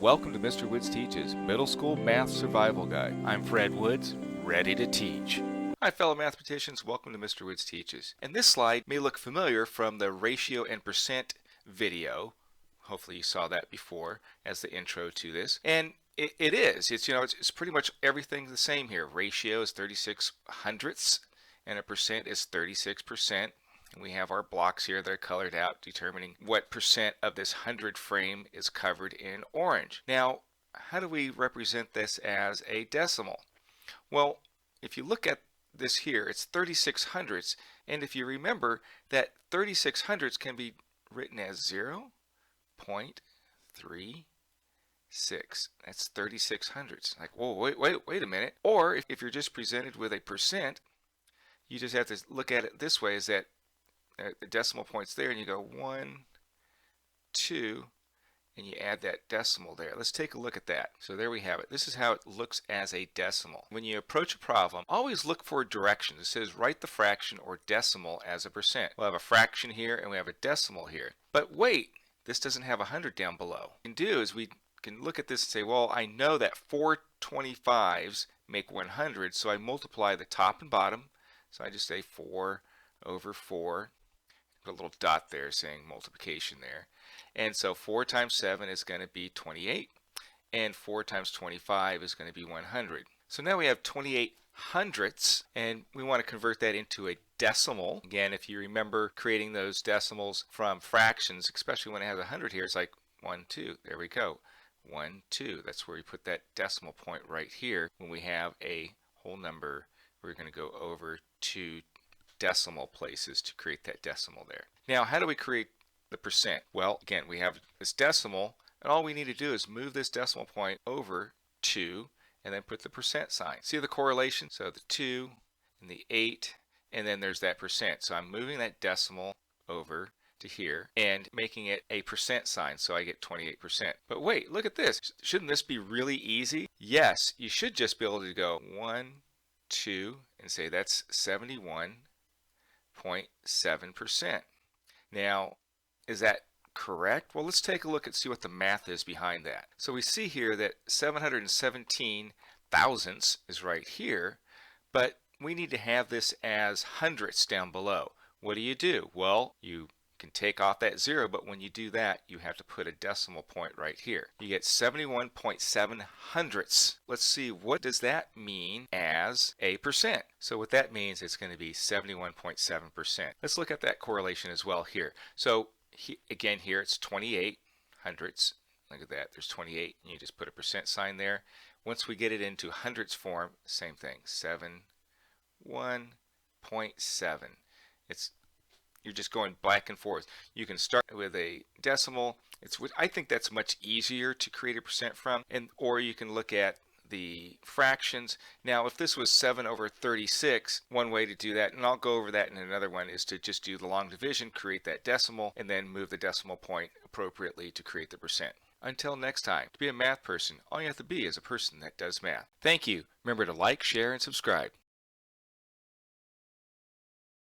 Welcome to Mr. Woods Teaches, Middle School Math Survival Guide. I'm Fred Woods, ready to teach. Hi fellow mathematicians, welcome to Mr. Woods Teaches. And this slide may look familiar from the ratio and percent video. Hopefully you saw that before as the intro to this. And it is. It's pretty much everything the same here. Ratio is 36 hundredths and a percent is 36%. And we have our blocks here that are colored out determining what percent of this 100 frame is covered in orange. Now, how do we represent this as a decimal? Well, if you look at this here, it's 36 hundredths, and if you remember that 36 hundredths can be written as 0.36. That's 36 hundredths. Like, whoa, wait a minute. Or if you're just presented with a percent, you just have to look at it this way, is that the decimal points there, and you go 1, 2, and you add that decimal there. Let's take a look at that. So there we have it. This is how it looks as a decimal. When you approach a problem, always look for directions. It says write the fraction or decimal as a percent. We'll have a fraction here and we have a decimal here. But wait, this doesn't have 100 down below. What we can do is we can look at this and say, well, I know that 4 25s make 100, so I multiply the top and bottom. So I just say 4 over 4. Put a little dot there saying multiplication there. And so 4 times 7 is going to be 28. And 4 times 25 is going to be 100. So now we have 28 hundredths, and we want to convert that into a decimal. Again, if you remember creating those decimals from fractions, especially when it has 100 here, it's like 1, 2. There we go. 1, 2. That's where we put that decimal point right here. When we have a whole number, we're going to go over to decimal places to create that decimal there. Now, how do we create the percent? Well, again, we have this decimal, and all we need to do is move this decimal point over 2 and then put the percent sign. See the correlation? So the 2 and the 8, and then there's that percent. So I'm moving that decimal over to here and making it a percent sign, so I get 28%. But wait, look at this. Shouldn't this be really easy? Yes, you should just be able to go 1, 2, and say that's 71.7%. Now, is that correct? Well, let's take a look and see what the math is behind that. So we see here that 717 thousandths is right here, but we need to have this as hundredths down below. What do? Well, you can take off that 0, but when you do that, you have to put a decimal point right here. You get 71.7 hundredths. Let's see, what does that mean as a percent? So what that means, it's going to be 71.7%. Let's look at that correlation as well here. So again, here it's 28 hundredths. Look at that, there's 28, and you just put a percent sign there. Once we get it into hundredths form, same thing, 71.7. You're just going back and forth. You can start with a decimal. I think that's much easier to create a percent from, or you can look at the fractions. Now, if this was 7 over 36, one way to do that, and I'll go over that in another one, is to just do the long division, create that decimal, and then move the decimal point appropriately to create the percent. Until next time, to be a math person, all you have to be is a person that does math. Thank you. Remember to like, share, and subscribe.